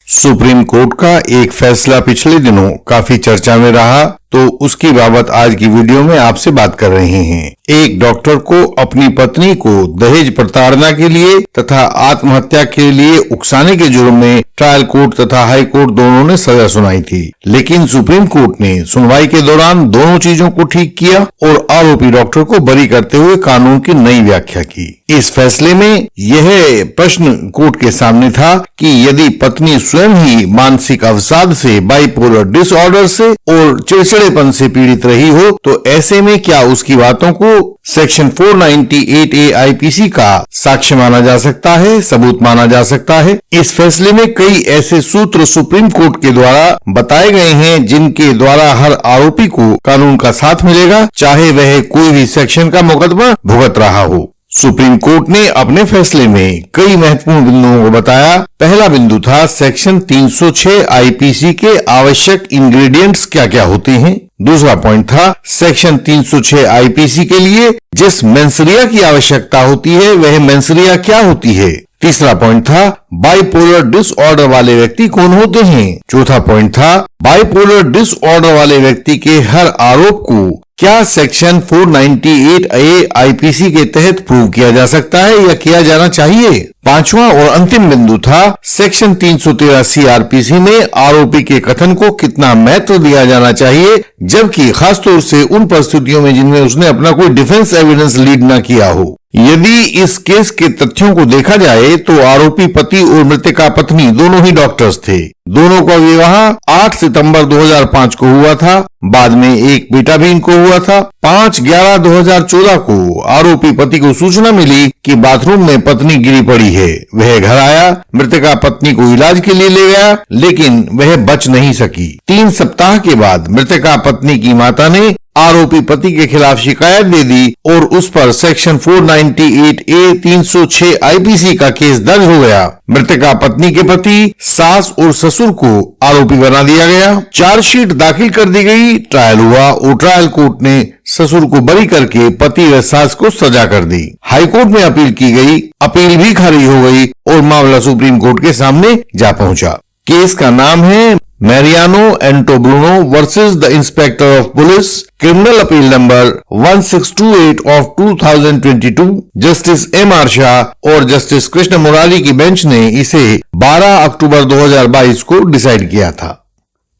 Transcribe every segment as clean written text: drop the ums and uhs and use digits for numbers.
Supreme court का एक फैसला पिछले दिनों काफी चर्चा में रहा, तो उसकी बाबत आज की वीडियो में आपसे बात कर रहे हैं। एक डॉक्टर को अपनी पत्नी को दहेज प्रताड़ना के लिए तथा आत्महत्या के लिए उकसाने के जुर्म में ट्रायल कोर्ट तथा हाई कोर्ट दोनों ने सजा सुनाई थी, लेकिन सुप्रीम कोर्ट ने सुनवाई के दौरान दोनों चीजों को ठीक किया और आरोपी डॉक्टर को बरी करते हुए कानून की नई व्याख्या की। इस फैसले में यह प्रश्न कोर्ट के सामने था कि यदि पत्नी स्वयं ही मानसिक अवसाद से, बाइपोलर डिसऑर्डर से और चिड़चिड़ेपन से पीड़ित रही हो, तो ऐसे में क्या उसकी बातों को सेक्शन 498A आईपीसी का साक्ष्य माना जा सकता है, सबूत माना जा सकता है। इस फैसले में कई ऐसे सूत्र सुप्रीम कोर्ट के द्वारा बताए गए हैं जिनके द्वारा हर आरोपी को कानून का साथ मिलेगा, चाहे वह कोई भी सेक्शन का मुकदमा भुगत रहा हो। सुप्रीम कोर्ट ने अपने फैसले में कई महत्वपूर्ण बिंदुओं को बताया। पहला बिंदु था सेक्शन 306 आईपीसी के आवश्यक इंग्रेडिएंट्स क्या क्या होते हैं। दूसरा पॉइंट था सेक्शन 306 आईपीसी के लिए जिस मेंसरिया की आवश्यकता होती है वह मेंसरिया क्या होती है। तीसरा पॉइंट था बाइपोलर डिसऑर्डर वाले व्यक्ति कौन होते हैं। चौथा पॉइंट था बाइपोलर डिसऑर्डर वाले व्यक्ति के हर आरोप को क्या सेक्शन 498A आईपीसी के तहत प्रूव किया जा सकता है या किया जाना चाहिए। पांचवा और अंतिम बिंदु था सेक्शन 313 सीआरपीसी में आरोपी के कथन को कितना महत्व दिया जाना चाहिए, जबकि खासतौर से उन परिस्थितियों में जिनमें उसने अपना कोई डिफेंस एविडेंस लीड न किया हो। यदि इस केस के तथ्यों को देखा जाए तो आरोपी पति और मृतका पत्नी दोनों ही डॉक्टर्स थे। दोनों का विवाह 8 सितंबर 2005 को हुआ था। बाद में एक बेटा भी इनको हुआ था। 5/11/2014 को आरोपी पति को सूचना मिली कि बाथरूम में पत्नी गिरी पड़ी है। वह घर आया, मृतका पत्नी को इलाज के लिए ले गया, लेकिन वह बच नहीं सकी। 3 सप्ताह के बाद मृतका पत्नी की माता ने आरोपी पति के खिलाफ शिकायत दे दी और उस पर सेक्शन 498A 306 आईपीसी का केस दर्ज हो गया। मृतका पत्नी के पति, सास और ससुर को आरोपी बना दिया गया। चार्जशीट दाखिल कर दी गई। ट्रायल हुआ और ट्रायल कोर्ट ने ससुर को बरी करके पति व सास को सजा कर दी। हाई कोर्ट में अपील की गई, अपील भी खारिज हो गई और मामला सुप्रीम कोर्ट के सामने जा पहुंचा। केस का नाम है Mariano Antobruno versus the inspector of police, criminal appeal number 1628 of 2022। Justice M.R. Shah और जस्टिस कृष्ण मुरारी की बेंच ने इसे 12 अक्टूबर 2022 को डिसाइड किया था।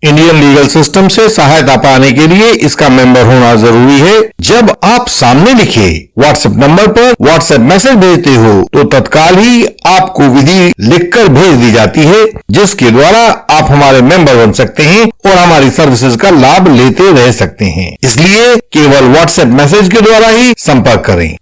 इंडियन लीगल सिस्टम से सहायता पाने के लिए इसका मेंबर होना जरूरी है। जब आप सामने लिखे व्हाट्सएप नंबर पर व्हाट्सएप मैसेज भेजते हो तो तत्काल ही आपको विधि लिखकर भेज दी जाती है, जिसके द्वारा आप हमारे मेंबर बन सकते हैं और हमारी सर्विसेज का लाभ लेते रह सकते हैं। इसलिए केवल व्हाट्सएप मैसेज के द्वारा ही संपर्क करें।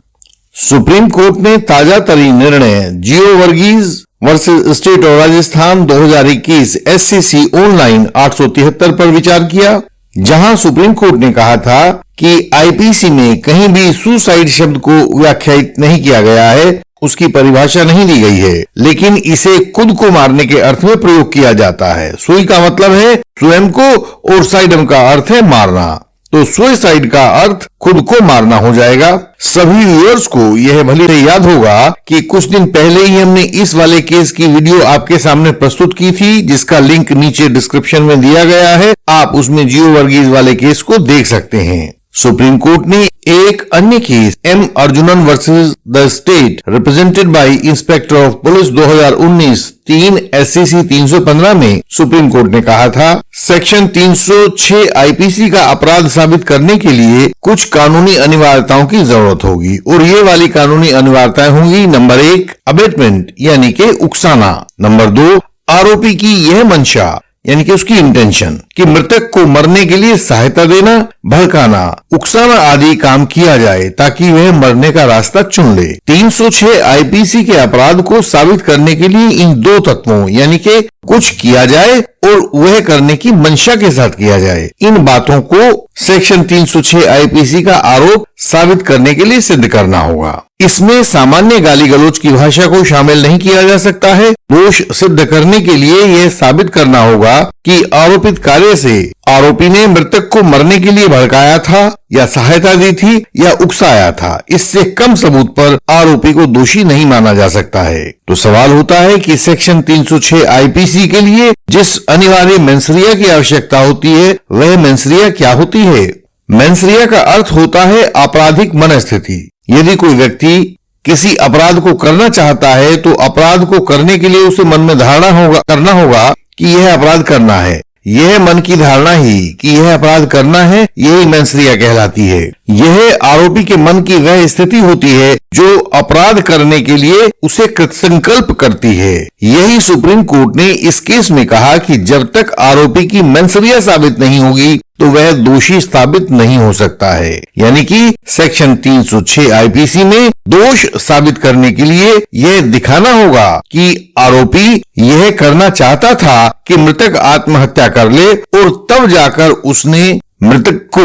सुप्रीम कोर्ट ने ताजा तरीन निर्णय Jeo Varghese versus state of Rajasthan 2021 SCC online 873 पर विचार किया, जहां सुप्रीम कोर्ट ने कहा था कि आईपीसी में कहीं भी सुसाइड शब्द को व्याख्यायित नहीं किया गया है, उसकी परिभाषा नहीं दी गई है, लेकिन इसे खुद को मारने के अर्थ में प्रयोग किया जाता है। सुई का मतलब है स्वयं को और साइडम का अर्थ है मारना, तो सुसाइड का अर्थ खुद को मारना हो जाएगा। सभी व्यूअर्स को यह भली से याद होगा कि कुछ दिन पहले ही हमने इस वाले केस की वीडियो आपके सामने प्रस्तुत की थी, जिसका लिंक नीचे डिस्क्रिप्शन में दिया गया है। आप उसमें जियो वर्गीज वाले केस को देख सकते हैं। सुप्रीम कोर्ट ने एक अन्य case M. Arjunan versus the state represented by inspector of police 2019 3 SCC 315 में सुप्रीम कोर्ट ने कहा था सेक्शन 306 आईपीसी का अपराध साबित करने के लिए कुछ कानूनी अनिवार्यताओं की जरूरत होगी, और ये वाली कानूनी अनिवार्यताएं होंगी। नंबर 1 अबेटमेंट यानी कि उकसाना। नंबर 2 आरोपी की यह मंशा यानी कि उसकी इंटेंशन कि मृतक को मरने के लिए सहायता देना, भड़काना, उकसाना आदि काम किया जाए ताकि वह मरने का रास्ता चुन ले। 306 आईपीसी के अपराध को साबित करने के लिए इन 2 तत्वों यानी कि कुछ किया जाए और वह करने की मंशा के साथ किया जाए, इन बातों को सेक्शन 306 आईपीसी का आरोप साबित करने के लिए सिद्ध करना होगा। इसमें सामान्य गाली गलौज की भाषा को शामिल नहीं किया जा सकता है। दोष सिद्ध करने के लिए यह साबित करना होगा कि आरोपित कार्य से आरोपी ने मृतक को मरने के लिए भड़काया था या सहायता दी थी या उकसाया था। इससे कम सबूत पर आरोपी को दोषी नहीं माना जा सकता है। तो सवाल होता है कि सेक्शन 306 आईपीसी के लिए जिस अनिवार्य मेंसरिया की आवश्यकता होती है वह मेंसरिया क्या होती है? मेंसरिया का अर्थ होता है आपराधिक मनस्थिति। यदि कोई व्यक्ति किसी अपराध को करना चाहता है तो अपराध को करने के लिए उसे मन में धारणा करना होगा कि यह अपराध करना है। यह मन की धारणा ही कि यह अपराध करना है, यही मेंसरिया कहलाती है। यह आरोपी के मन की वह स्थिति होती है जो अपराध करने के लिए उसे कृतसंकल्प करती है। यही सुप्रीम कोर्ट ने इस केस में कहा कि जब तक आरोपी की मेंसरिया साबित नहीं होगी तो वह दोषी साबित नहीं हो सकता है। यानी कि सेक्शन 306 आईपीसी में दोष साबित करने के लिए यह दिखाना होगा कि आरोपी यह करना चाहता था कि मृतक आत्महत्या कर ले और तब जाकर उसने मृतक को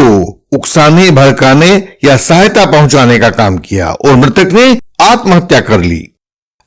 उकसाने, भड़काने या सहायता पहुंचाने का काम किया और मृतक ने आत्महत्या कर ली।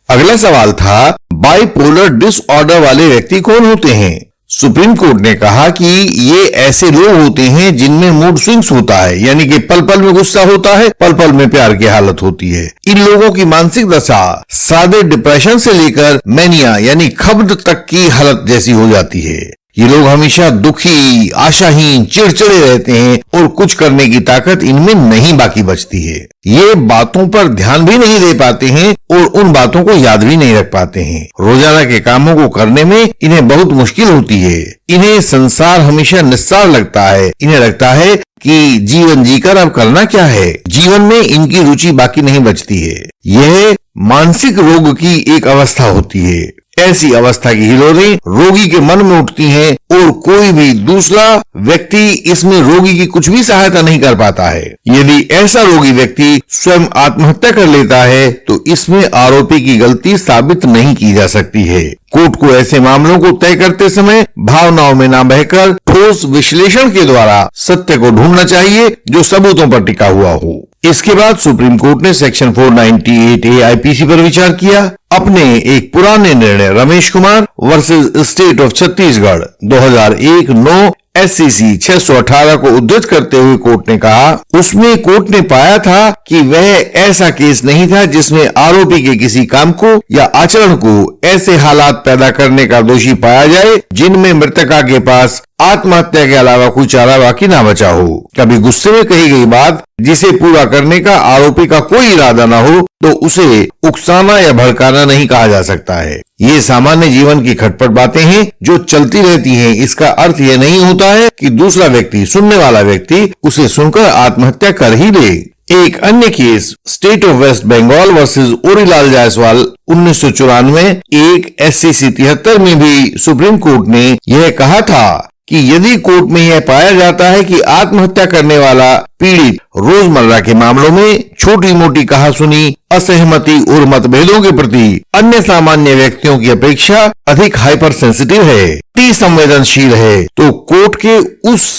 अगला सवाल था, बाइपोलर डिसऑर्डर वाले व्यक्ति कौन होते हैं? सुप्रीम कोर्ट ने कहा कि ये ऐसे लोग होते हैं जिनमें मूड स्विंग्स होता है, यानी कि पल पल में गुस्सा होता है, पल पल में प्यार की हालत होती है। इन लोगों की मानसिक दशा सादे डिप्रेशन से लेकर मैनिया यानी खब्द तक की हालत जैसी हो जाती है। ये लोग हमेशा दुखी, आशाहीन, चिड़चिड़े रहते हैं और कुछ करने की ताकत इनमें नहीं बाकी बचती है। ये बातों पर ध्यान भी नहीं दे पाते हैं और उन बातों को याद भी नहीं रख पाते हैं। रोजाना के कामों को करने में इन्हें बहुत मुश्किल होती है। इन्हें संसार हमेशा निस्सार लगता है। इन्हें लगता है कि जीवन जीकर अब करना क्या है। जीवन में इनकी रुचि बाकी नहीं बचती है। यह मानसिक रोग की एक अवस्था होती है। ऐसी अवस्था की हिलोरें रोगी के मन में उठती हैं और कोई भी दूसरा व्यक्ति इसमें रोगी की कुछ भी सहायता नहीं कर पाता है। यदि ऐसा रोगी व्यक्ति स्वयं आत्महत्या कर लेता है तो इसमें आरोपी की गलती साबित नहीं की जा सकती है। कोर्ट को ऐसे मामलों को तय करते समय भावनाओं में न बहकर ठोस विश्लेषण के द्वारा सत्य को ढूंढना चाहिए जो सबूतों पर टिका हुआ हो। इसके बाद सुप्रीम कोर्ट ने सेक्शन 498A आईपीसी पर विचार किया। अपने एक पुराने निर्णय Ramesh Kumar versus state of Chhattisgarh 2001-9 SCC 618 को उद्धृत करते हुए कोर्ट ने कहा, उसमें कोर्ट ने पाया था कि वह ऐसा केस नहीं था जिसमें आरोपी के किसी काम को या आचरण को ऐसे हालात पैदा करने का दोषी पाया जाए जिनमें मृतका के पास आत्महत्या के अलावा कोई चारा बाकी ना बचा हो। कभी गुस्से में कही गई बात जिसे पूरा करने का आरोपी का कोई इरादा न हो तो उसे उकसाना या भड़काना नहीं कहा जा सकता है। ये सामान्य जीवन की खटपट बातें हैं जो चलती रहती हैं। इसका अर्थ यह नहीं होता है कि दूसरा व्यक्ति, सुनने वाला व्यक्ति उसे सुनकर आत्महत्या कर ही ले। एक अन्य case state of west Bengal versus Orilal Jaiswal 1994 एक SCC 73 में भी सुप्रीम कोर्ट ने यह कहा था कि यदि कोर्ट में यह पाया जाता है कि आत्महत्या करने वाला पीड़ित रोजमर्रा के मामलों में छोटी मोटी कहासुनी, असहमति और मतभेदों के प्रति अन्य सामान्य व्यक्तियों की अपेक्षा अधिक हाइपर सेंसिटिव है, अति संवेदनशील है, तो कोर्ट के उस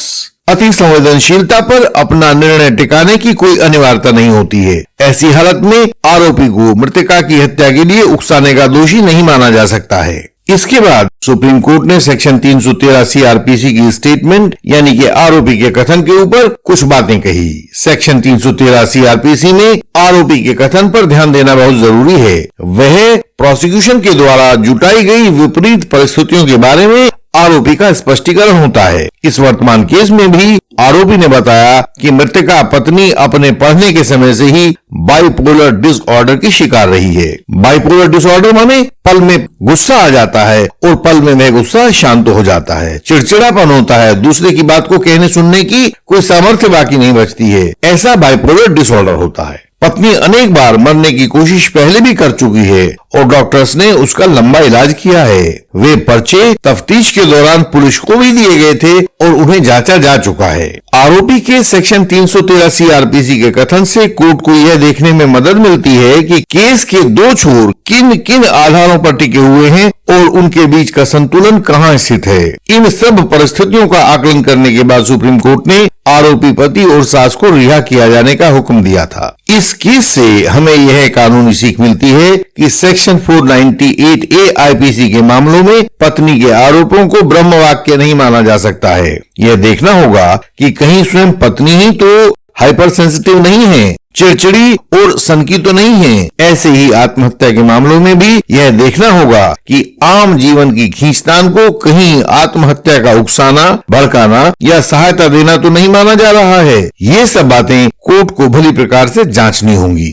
अति संवेदनशीलता पर अपना निर्णय टिकाने की कोई अनिवार्यता नहीं होती है। ऐसी हालत में आरोपी को मृतका की हत्या के लिए उकसाने का दोषी नहीं माना जा सकता है। इसके बाद सुप्रीम कोर्ट ने सेक्शन 313 CRPC की स्टेटमेंट यानी कि आरोपी के कथन के ऊपर कुछ बातें कही। सेक्शन 313 CRPC में आरोपी के कथन पर ध्यान देना बहुत जरूरी है। वह प्रोसिक्यूशन के द्वारा जुटाई गई विपरीत परिस्थितियों के बारे में आरोपी का स्पष्टीकरण होता है। इस वर्तमान केस में भी आरोपी ने बताया कि मृतका पत्नी अपने पढ़ने के समय से ही बाइपोलर डिसऑर्डर की शिकार रही है। बाइपोलर डिसऑर्डर माने पल में गुस्सा आ जाता है और पल में वह गुस्सा शांत हो जाता है, चिड़चिड़ापन होता है, दूसरे की बात को कहने सुनने की कोई सामर्थ्य बाकी नहीं बचती है। ऐसा बाइपोलर डिसऑर्डर होता है। पत्नी अनेक बार मरने की कोशिश पहले भी कर चुकी है और डॉक्टर्स ने उसका लंबा इलाज किया है। वे पर्चे तफ्तीश के दौरान पुलिस को भी दिए गए थे और उन्हें जांचा जा चुका है। आरोपी के सेक्शन 313 CRPC के कथन से कोर्ट को यह देखने में मदद मिलती है कि केस के दो छोर किन किन आधारों पर टिके हुए हैं और उनके बीच का संतुलन कहाँ स्थित है। इन सब परिस्थितियों का आकलन करने के बाद सुप्रीम कोर्ट ने आरोपी पति और सास को रिहा किया जाने का हुक्म दिया था। इस केस से हमें यह कानूनी सीख मिलती है कि सेक्शन 498A आईपीसी के मामलों में पत्नी के आरोपों को ब्रह्म वाक्य नहीं माना जा सकता है। यह देखना होगा कि कहीं स्वयं पत्नी ही तो हाइपर सेंसिटिव नहीं है, चिड़चिड़ी और सनकी तो नहीं है। ऐसे ही आत्महत्या के मामलों में भी यह देखना होगा कि आम जीवन की खींचतान को कहीं आत्महत्या का उकसाना, भड़काना या सहायता देना तो नहीं माना जा रहा है। ये सब बातें कोर्ट को भली प्रकार से जांचनी होंगी।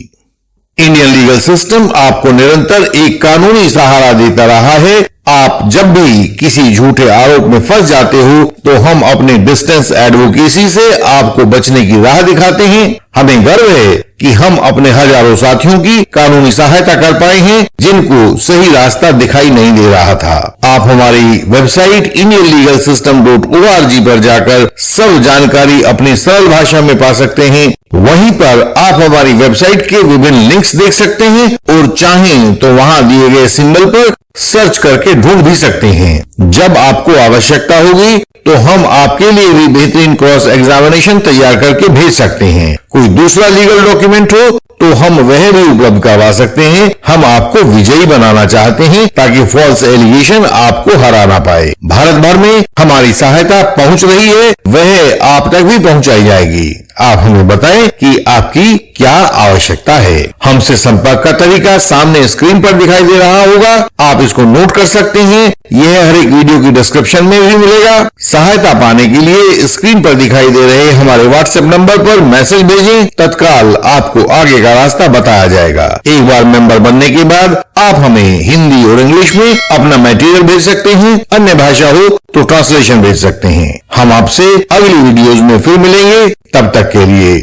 इंडियन लीगल सिस्टम आपको निरंतर एक कानूनी सहारा देता रहा है। आप जब भी किसी झूठे आरोप में फंस जाते हो तो हम अपने डिस्टेंस एडवोकेसी से आपको बचने की राह दिखाते हैं। हमें गर्व है कि हम अपने हजारों साथियों की कानूनी सहायता कर पाए हैं जिनको सही रास्ता दिखाई नहीं दे रहा था। आप हमारी वेबसाइट indianlegalsystem.org पर जाकर सब जानकारी अपनी सरल भाषा में पा सकते हैं। वहीं पर आप हमारी वेबसाइट के विभिन्न लिंक्स देख सकते हैं और चाहें तो वहां दिए गए सिंबल पर सर्च करके ढूंढ भी सकते हैं। जब आपको आवश्यकता होगी तो हम आपके लिए भी बेहतरीन क्रॉस एग्जामिनेशन तैयार करके भेज सकते हैं। कोई दूसरा लीगल डॉक्यूमेंट हो तो हम वह भी उपलब्ध करवा सकते हैं। हम आपको विजयी बनाना चाहते हैं ताकि फॉल्स एलिगेशन आपको हरा ना पाए। भारत भर में हमारी सहायता पहुंच रही है, वह आप तक भी पहुंचाई जाएगी। आप हमें बताएं कि आपकी क्या आवश्यकता है। हमसे संपर्क का तरीका सामने स्क्रीन पर दिखाई दे रहा होगा, आप इसको नोट कर सकते हैं। यह हर एक वीडियो की डिस्क्रिप्शन में भी मिलेगा। सहायता पाने के लिए स्क्रीन पर दिखाई दे रहे हमारे व्हाट्सएप नंबर पर मैसेज भेजें, तत्काल आपको आगे का रास्ता बताया जाएगा। एक बार मेंबर बनने के बाद आप हमें हिंदी और इंग्लिश में अपना मटेरियल भेज सकते हैं, अन्य भाषा हो तो ट्रांसलेशन भेज सकते हैं। हम आपसे अगली वीडियोज में फिर मिलेंगे, तब तक के लिए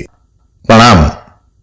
प्रणाम।